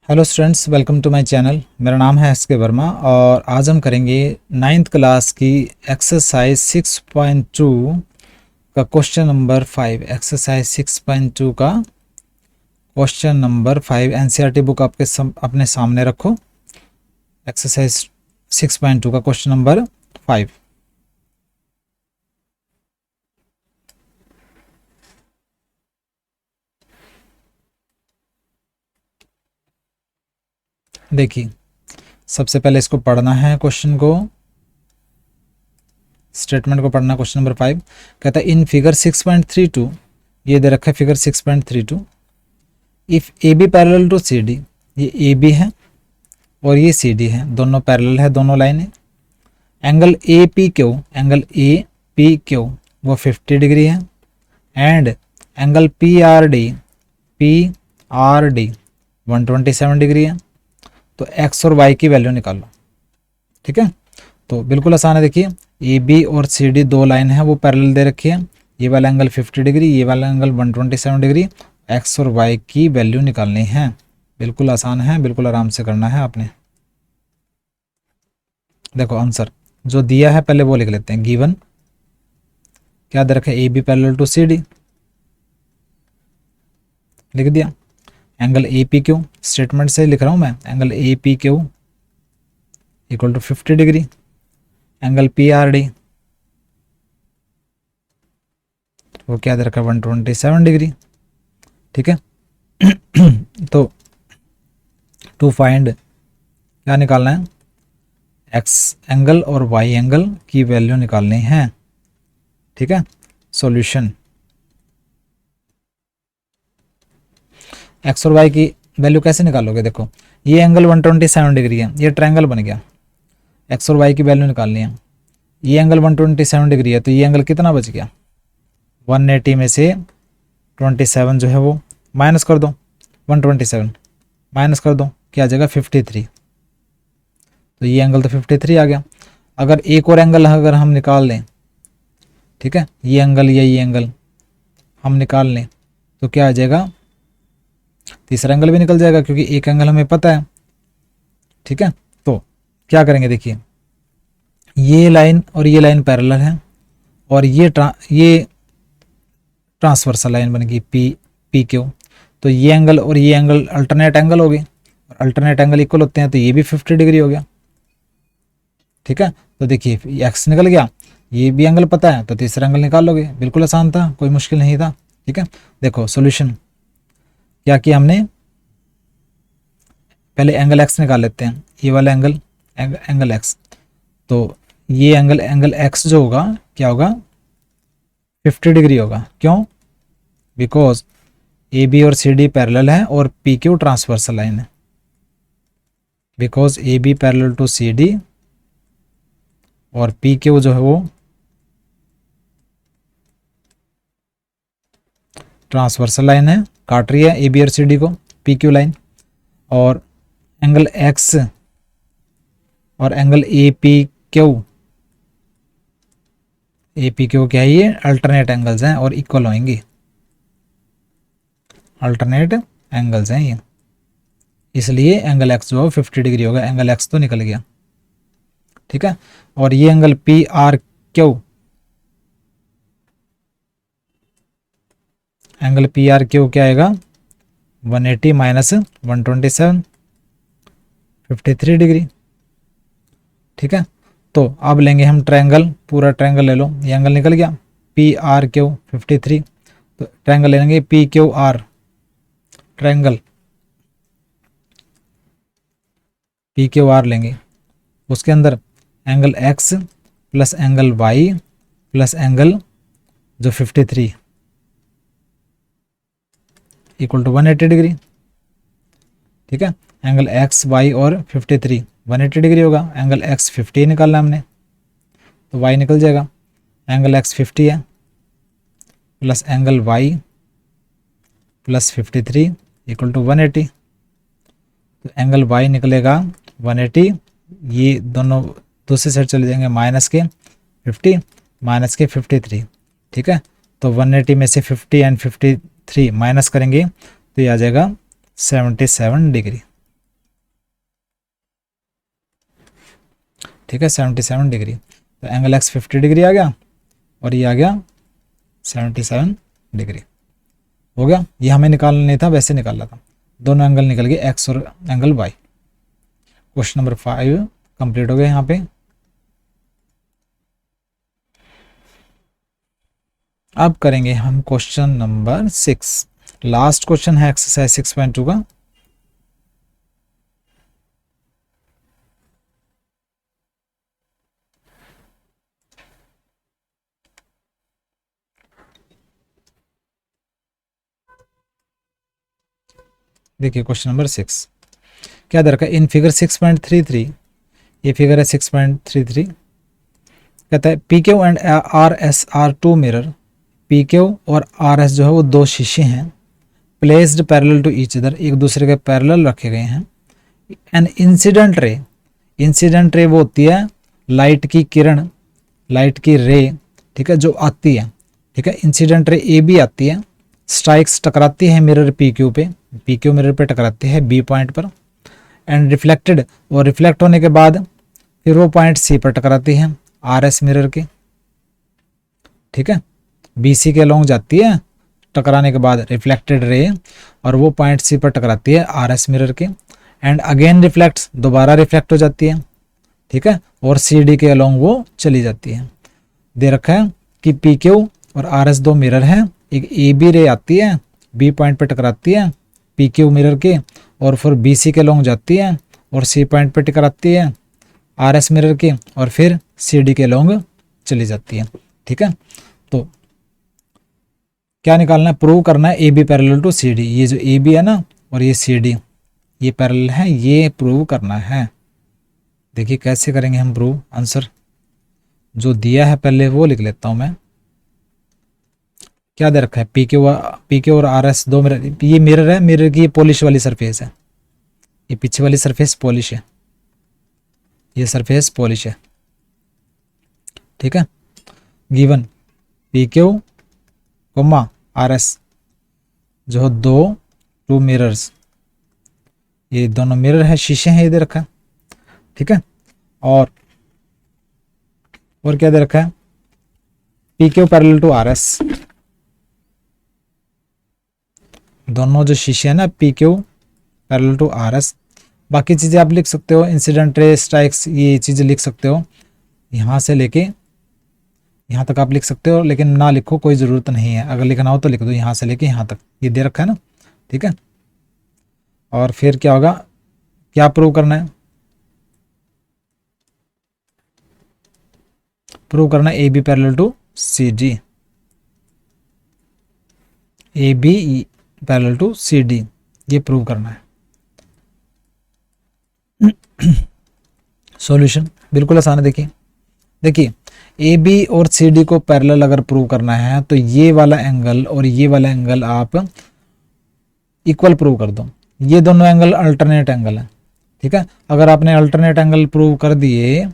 Hello students, welcome to my channel. मेरा नाम है एस के वर्मा और आज हम करेंगे 9th क्लास की एक्सरसाइज 6.2 का क्वेश्चन नंबर 5। एक्सरसाइज 6.2 का क्वेश्चन नंबर 5। एनसीईआरटी बुक अपने सामने रखो। एक्सरसाइज 6.2 का क्वेश्चन नंबर 5। देखिए, सबसे पहले इसको पढ़ना है, क्वेश्चन को, स्टेटमेंट को पढ़ना। क्वेश्चन नंबर 5 कहता है इन फिगर 6.32, ये दे रखा है figure 6.32, if A B parallel to C D, ये ए बी है और ये सी डी है, दोनों पैरेलल है, दोनों लाइनें। Angle A P Q, angle A P Q वो 50 डिग्री है and angle P R D 127 degree है। तो एक्स और वाई की वैल्यू निकालो। ठीक है, तो बिल्कुल आसान है। देखिए, ए बी और सी डी दो लाइन है, वो पैरेलल दे रखी है। ये वाला एंगल 50 डिग्री, ये वाला एंगल 127 डिग्री। एक्स और वाई की वैल्यू निकालनी है। बिल्कुल आसान है, बिल्कुल आराम से करना है आपने। देखो आंसर जो दिया है पहले वो लिख लेते हैं। गिवन क्या दे रखा है, A B parallel to C D, लिख दिया। Angle A P Q, statement से लिख रहा हूं मैं, angle A P Q equal to 50 degree. Angle P R D वो क्या दे रखा है, 127 डिग्री। ठीक है तो टू फाइंड क्या निकालना है, एक्स एंगल और वाई एंगल की वैल्यू निकालनी है। ठीक है, सॉल्यूशन, एक्स और वाई की वैल्यू कैसे निकालोगे। देखो, ये एंगल 127 डिग्री है, ये ट्रायंगल बन गया। एक्स और वाई की वैल्यू निकालनी है। ये एंगल 127 डिग्री है, तो ये एंगल कितना बच गया, 180 में से 27 जो है वो माइनस कर दो, 127 माइनस कर दो, क्या आ जाएगा 53। तो ये एंगल तो 53 आ गया। अगर एक और एंगल अगर हम निकाल लें, ठीक है, ये एंगल या ये एंगल हम निकाल लें तो क्या आ जाएगा, तीसरा एंगल भी निकल जाएगा, क्योंकि एक एंगल हमें पता है। ठीक है, तो क्या करेंगे, देखिए ये लाइन और ये लाइन पैरेलल है और ये ट्रांसवर्सल लाइन बनेगी पी क्यू। तो ये एंगल और ये एंगल अल्टरनेट एंगल हो गए, और अल्टरनेट एंगल इक्वल होते हैं, तो ये भी 50 डिग्री हो गया। ठीक है, तो देखिए एक्स निकल गया, ये भी एंगल पता है, तो तीसरा एंगल निकाल लोगे। बिल्कुल आसान था, कोई मुश्किल नहीं था। ठीक है, देखो सॉल्यूशन क्या किया हमने, पहले एंगल एक्स निकाल लेते हैं। ये वाला एंगल एक्स, तो ये एंगल एक्स जो होगा क्या होगा, 50 डिग्री होगा। क्यों, बिकॉज ए बी और सी डी पैरेलल है और पी क्यू ट्रांसवर्सल लाइन है। Because A B parallel to C D और पी क्यू जो है वो ट्रांसवर्सल लाइन है, काट रही है ए बी और सी डी को, पी क्यू लाइन। और एंगल एक्स और एंगल ए पी क्यू क्या है, ये अल्टरनेट एंगल्स हैं और इक्वल होंगे। अल्टरनेट एंगल्स हैं ये, इसलिए एंगल एक्स जो है 50 डिग्री होगा। एंगल एक्स तो निकल गया। ठीक है, और ये angle P are Q, angle P are Q क्या आएगा, 180 माइनस 127, 53 डिग्री। ठीक है, तो अब लेंगे हम ट्रायंगल, पूरा ट्रायंगल ले लो। ये एंगल निकल गया, पी आर क्यू 53, तो ट्रायंगल ले लेंगे P Q R, triangle P Q R लेंगे। उसके अंदर angle X plus angle Y plus angle जो 53 इक्वल टू 180 डिग्री। ठीक है, एंगल एक्स वाई और 53 180 डिग्री होगा। एंगल एक्स 50 निकालना हमने, तो वाई निकल जाएगा। एंगल एक्स 50 है plus angle Y plus 53 equal to 180, तो एंगल वाई निकलेगा 180। ये दोनों दूसरी साइड चले जाएंगे, माइनस के 50 माइनस के 53। ठीक है, तो 180 में से 50 एंड 53 माइनस करेंगे तो ये आ जाएगा 77 डिग्री। ठीक है 77 डिग्री। तो एंगल एक्स 50 डिग्री आ गया और ये आ गया 77 डिग्री। हो गया, ये हमें निकालना नहीं था, वैसे निकाला था। दोनों एंगल निकल गए, एक्स और angle Y. Question number 5 complete हो गया यहाँ पे। अब करेंगे हम क्वेश्चन नंबर 6, लास्ट क्वेश्चन है एक्सरसाइज 6.2 का। देखिए क्वेश्चन नंबर 6 क्या दे रखा है, इन फिगर 6.33, ये फिगर है 6.33। कहता है P Q and R S are two mirror, P Q और आर एस जो है वो दो शीशे हैं, placed parallel to each other, एक दूसरे के पैरेलल रखे गए हैं। An incident ray, incident ray वो होती है लाइट की किरण, लाइट की रे, ठीक है, जो आती है, ठीक है। इंसिडेंट रे ए बी आती है, स्ट्राइक्स टकराती है मिरर पी क्यू पे, पी क्यू मिरर पे टकराती है बी पॉइंट पर, एंड रिफ्लेक्टेड, और रिफ्लेक्ट होने के बाद फिर वो पॉइंट सी पर टकराती है आर एस मिरर के, ठीक है। बी सी के अलोंग जाती है, टकराने के बाद रिफ्लेक्टेड रे, और वो पॉइंट सी पर टकराती है आर एस मिरर के, एंड अगेन रिफ्लेक्ट्स, दोबारा रिफ्लेक्ट हो जाती है, ठीक है, और सी डी के अलोंग वो चली जाती है। दे रखा है कि पी क्यू और आर एस दो मिरर हैं, एक ए बी रे आती है, बी पॉइंट पर टकराती है पी क्यू मिरर के, और फिर बी सी के अलोंग जाती है और सी पॉइंट पर टकराती है आर एस मिरर के, और फिर सी डी के अलोंग चली जाती है, ठीक है। तो क्या निकालना है, प्रूव करना है A B parallel to C D, ये जो ए बी है ना और ये सी डी ये पैरेलल है, ये प्रूव करना है। देखिए कैसे करेंगे हम प्रूव, आंसर जो दिया है पहले वो लिख लेता हूं मैं। क्या दे रखा है, पी क्यू और आर एस दो मिरर, ये मिरर है, मिरर की ये पॉलिश वाली सरफेस है, ये पीछे वाली सरफेस पॉलिश है, ये सरफेस पॉलिश है, ठीक है। Given P Q comma R S जो दो टू मिरर्स, ये दोनों मिरर है, शीशे हैं, ये दे रखा है, ठीक है। और क्या दे रखा है, P Q parallel to R S, दोनों जो शीशे हैं ना P Q parallel to R S. बाकी चीज़ें आप लिख सकते हो, इंसिडेंट रे, स्ट्राइक्स, ये चीज़ें लिख सकते हो, यहाँ से लेके यहाँ तक आप लिख सकते हो, लेकिन ना लिखो, कोई ज़रूरत नहीं है, अगर लिखना हो तो लिख दो, यहाँ से लेके यहाँ तक ये दे रखा है ना, ठीक है। और फिर क्या होगा, क्या प्रूव करना है, प्रूव करना है A B parallel to C D, A B parallel to C D, ये प्रूव करना है। सॉल्यूशन बिल्कुल आसान है, देखिए ए बी और सी डी को पैरेलल अगर प्रूव करना है तो ये वाला एंगल और ये वाला एंगल आप इक्वल प्रूव कर दो, ये दोनों एंगल अल्टरनेट एंगल है, ठीक है। अगर आपने अल्टरनेट एंगल प्रूव कर दिए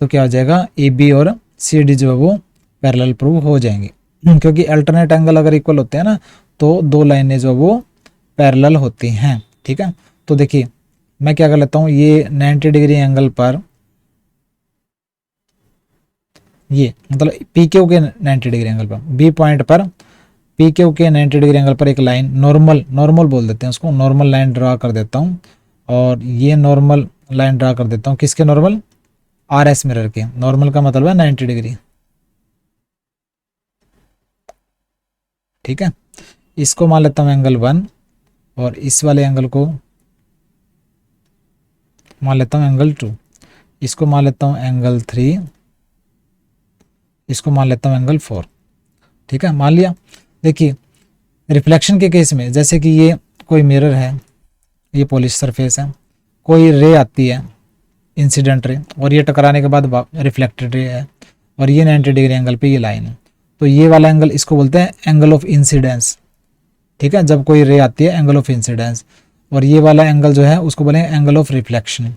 तो क्या हो जाएगा, ए बी और सी डी जो है वो पैरेलल प्रूव हो जाएंगे, क्योंकि अल्टरनेट एंगल अगर इक्वल होते हैं ना तो दो लाइनें जो वो पैरेलल होती हैं, ठीक है। तो देखिए मैं क्या कर लेता हूँ, ये 90 डिग्री एंगल पर, ये मतलब पी क्यू के 90 डिग्री एंगल पर, बी पॉइंट पर पी क्यू के 90 डिग्री एंगल पर एक लाइन नॉर्मल बोल देते हैं उसको, नॉर्मल लाइन ड्रा कर देता हूँ, और ये नॉर्मल लाइन ड्रा कर देता हूँ किसके, नॉर्मल आर एस मिरर के, नॉर्मल का मतलब है 90 डिग्री, ठीक है। इसको मान लेता हूँ एंगल 1, और इस वाले एंगल को मान लेता हूँ एंगल 2, इसको मान लेता हूँ एंगल 3, इसको मान लेता हूँ एंगल 4, ठीक है, मान लिया। देखिए रिफ्लेक्शन के केस में, जैसे कि ये कोई मिरर है, ये पॉलिश सरफेस है, कोई रे आती है इंसिडेंट रे, और ये टकराने के बाद रिफ्लेक्टेड रे है, और ये 90 डिग्री एंगल पे ये लाइन है, तो ये वाला एंगल इसको बोलते हैं एंगल ऑफ इंसिडेंस, ठीक है, जब कोई रे आती है एंगल ऑफ इंसिडेंस, और ये वाला एंगल जो है उसको बोलेंगे एंगल ऑफ रिफ्लेक्शन।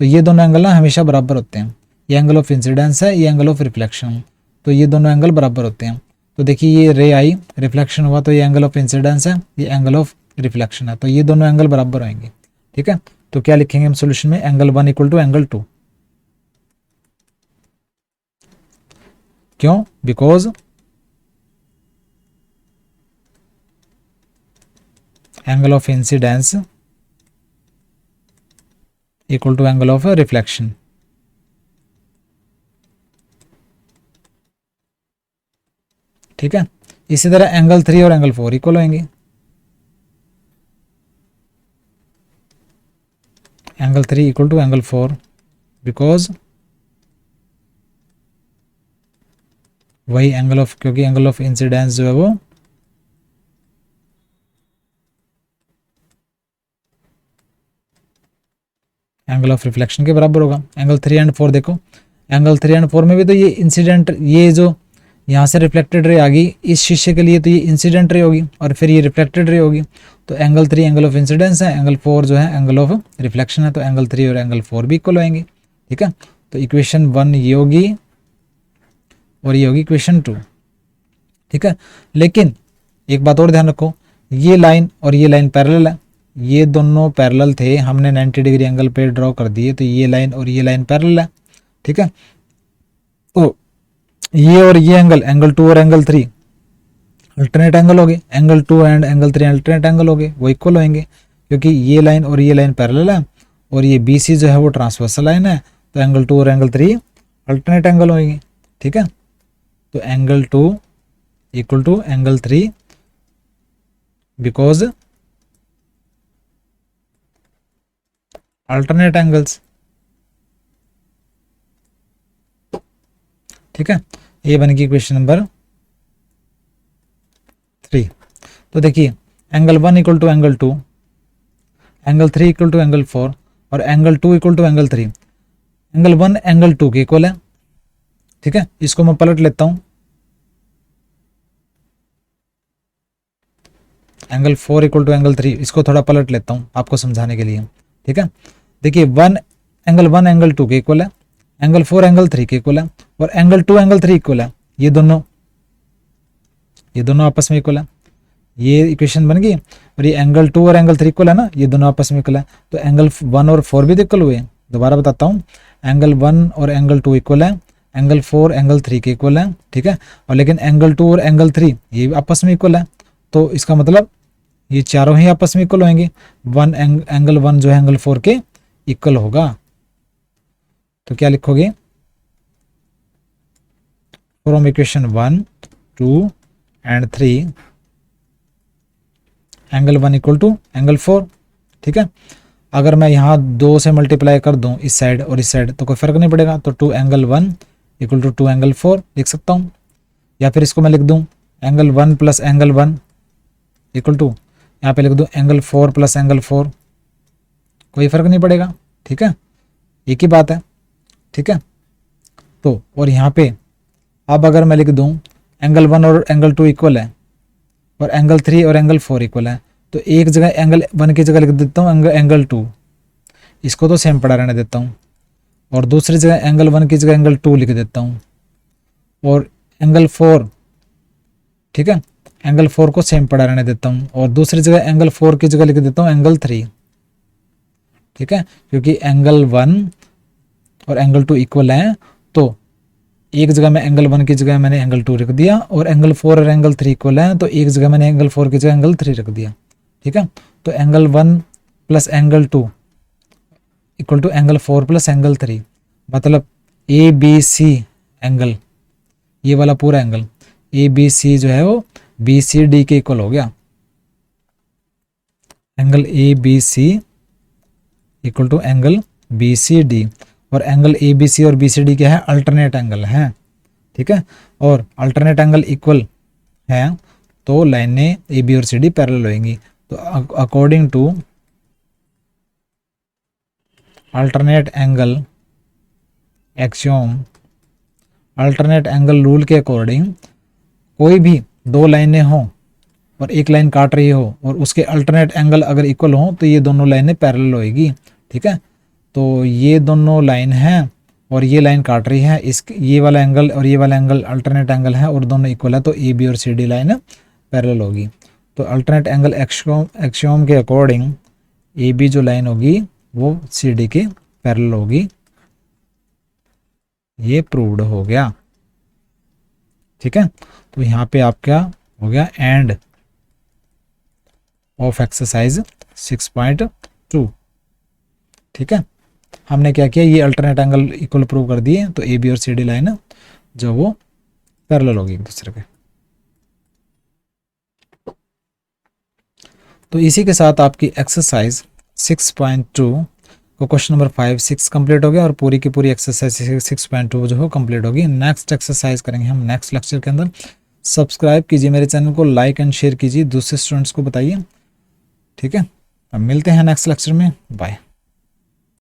तो ये दोनों एंगल ना हमेशा बराबर होते हैं, ये एंगल ऑफ इंसिडेंस है, ये एंगल ऑफ रिफ्लेक्शन, तो ये दोनों एंगल बराबर होते हैं। तो देखिए ये रे आई, रिफ्लेक्शन हुआ, तो ये एंगल ऑफ इंसिडेंस है, ये एंगल ऑफ रिफ्लेक्शन है, तो ये दोनों एंगल बराबर होंगे, ठीक है। तो क्या लिखेंगे हम सोल्यूशन में, एंगल 1 इक्वल टू एंगल 2, क्यों? Because angle of incidence equal to angle of reflection. ठीक है, इसी तरह एंगल 3 और एंगल 4 इक्वल होंगे। Angle 3 equal to angle 4 because वही एंगल ऑफ, क्योंकि एंगल ऑफ इंसिडेंस जो है वो एंगल ऑफ रिफ्लेक्शन के बराबर होगा। एंगल 3 एंड 4 देखो, एंगल 3 एंड 4 में भी तो ये इंसिडेंट, ये जो यहाँ से रिफ्लेक्टेड रे आ गई इस शीशे के लिए, तो ये इंसिडेंट रे होगी और फिर ये रिफ्लेक्टेड रे होगी। तो एंगल 3 एंगल ऑफ इंसिडेंस है, एंगल 4 जो है एंगल ऑफ रिफ्लेक्शन है, तो एंगल 3 और एंगल 4 भी इक्वल होंगे। ठीक है, तो इक्वेशन 1 ये होगी और ये होगी इक्वेशन 2। ठीक है, लेकिन एक बात और ध्यान रखो, ये लाइन और ये लाइन पैरेलल है, ये दोनों पैरेलल थे, हमने 90 डिग्री एंगल पे ड्रॉ कर दिए, तो ये लाइन और ये लाइन पैरेलल है। ठीक है, तो ये और ये एंगल, एंगल 2 और एंगल 3 अल्टरनेट एंगल हो गए, angle 2 and angle 3 alternate angle हो गए, वो इक्वल होंगे क्योंकि ये लाइन और ये लाइन पैरेलल है और ये BC जो है वो ट्रांसवर्सल लाइन है, तो एंगल 2 और एंगल 3 अल्टरनेट एंगल होंगे। ठीक है, तो angle 2 equal to angle 3 because alternate angles. ठीक है, ये बन गई क्वेश्चन नंबर 3। तो देखिए angle 1 equal to angle 2, angle 3 equal to angle 4 और angle 2 equal to angle 3। Angle 1 angle 2 के इक्वल है। ठीक है, इसको मैं पलट लेता हूं, एंगल 4 इक्वल टू एंगल 3, इसको थोड़ा पलट लेता हूं आपको समझाने के लिए। ठीक है, देखिए एंगल 1 एंगल 2 के इक्वल है, एंगल 4 एंगल 3 के इक्वल है और एंगल 2 एंगल 3 इक्वल है, ये दोनों आपस में इक्वल है। ये इक्वेशन बन गई। और ये एंगल 2 और एंगल 3 इक्वल है ना, ये दोनों आपस में इक्वल है, तो एंगल 1 और 4 भी इक्वल हुए। दोबारा बताता हूँ, एंगल 1 और एंगल 2 इक्वल है, एंगल 4 एंगल 3 के इक्वल है। ठीक है, और लेकिन एंगल 2 और एंगल 3 ये आपस में इक्वल है, तो इसका मतलब ये चारों ही आपस में इक्वल होंगे। एंगल 1 जो है एंगल 4 के इक्वल होगा। तो क्या लिखोगे, from equation 1 2 and 3 angle 1 equal to angle 4। ठीक है, अगर मैं यहाँ 2 से मल्टीप्लाई कर दूं इस साइड और इस साइड तो कोई फर्क नहीं पड़ेगा, तो 2 एंगल 1 इक्वल टू 2 एंगल 4 लिख सकता हूँ। या फिर इसको मैं लिख दूं angle 1 plus angle 1 equal to, यहाँ पे लिख दूं एंगल 4 प्लस एंगल 4, कोई फर्क नहीं पड़ेगा। ठीक है, एक ही बात है। ठीक है, तो और यहाँ पे अब अगर मैं लिख दूं एंगल 1 और एंगल 2 इक्वल है और एंगल 3 और एंगल 4 इक्वल है, तो एक जगह एंगल 1 की जगह लिख देता हूँ एंगल 2, इसको तो सेम पड़ा रहने देता हूँ, और दूसरी जगह एंगल 1 की जगह एंगल 2 लिख देता हूँ, और एंगल 4, ठीक है, एंगल 4 को सेम पड़ा रहने देता हूँ, और दूसरी जगह एंगल 4 की जगह लिख देता हूँ एंगल 3। ठीक है, क्योंकि एंगल 1 और एंगल 2 इक्वल हैं, तो एक जगह में एंगल 1 की जगह मैंने एंगल 2 रख दिया, और एंगल 4 और एंगल 3 इक्वल हैं, तो एक जगह मैंने एंगल 4 की जगह एंगल 3 रख दिया। ठीक है, तो angle 1 plus angle 2 equal to angle 4 plus angle 3, मतलब ABC एंगल, ये वाला पूरा एंगल ABC जो है वो BCD के इक्वल हो गया। Angle ABC equal to angle BCD, और एंगल ABC और BCD क्या है, अल्टरनेट एंगल है। ठीक है, और अल्टरनेट एंगल इक्वल है तो लाइनें AB और CD पैरेलल होंगी। तो according to alternate angle axiom, alternate angle rule के अकॉर्डिंग कोई भी दो लाइनें हों और एक लाइन काट रही हो और उसके अल्टरनेट एंगल अगर इक्वल हो तो ये दोनों लाइनें पैरेलल होएगी। ठीक है, तो ये दोनों लाइन हैं और ये लाइन काट रही है, इस ये वाला एंगल और ये वाला एंगल अल्टरनेट एंगल है और दोनों इक्वल है, तो AB और CD लाइन पैरेलल होगी। तो अल्टरनेट एंगल एक्सियोम के अकॉर्डिंग AB जो लाइन होगी वो CD के पैरेलल होगी। ये प्रूव्ड हो गया। ठीक है। तो यहाँ पे आपका हो गया एंड ऑफ एक्सरसाइज 6.2। ठीक है, हमने क्या किया, ये अल्टरनेट एंगल इक्वल प्रूव कर दिए, तो ए बी और सी डी लाइन जो वो पैरेलल होगी एक दूसरे के। तो इसी के साथ आपकी एक्सरसाइज 6.2 को क्वेश्चन नंबर 5 6 कंप्लीट हो गया और पूरी की पूरी एक्सरसाइज 6.2 जो है कंप्लीट होगी। नेक्स्ट एक्सरसाइज करेंगे हम नेक्स्ट लेक्चर के अंदर। सब्सक्राइब कीजिए मेरे चैनल को, लाइक एंड शेयर कीजिए, दूसरे स्टूडेंट्स को बताइए। ठीक है, अब मिलते हैं नेक्स्ट लेक्चर में, बाय।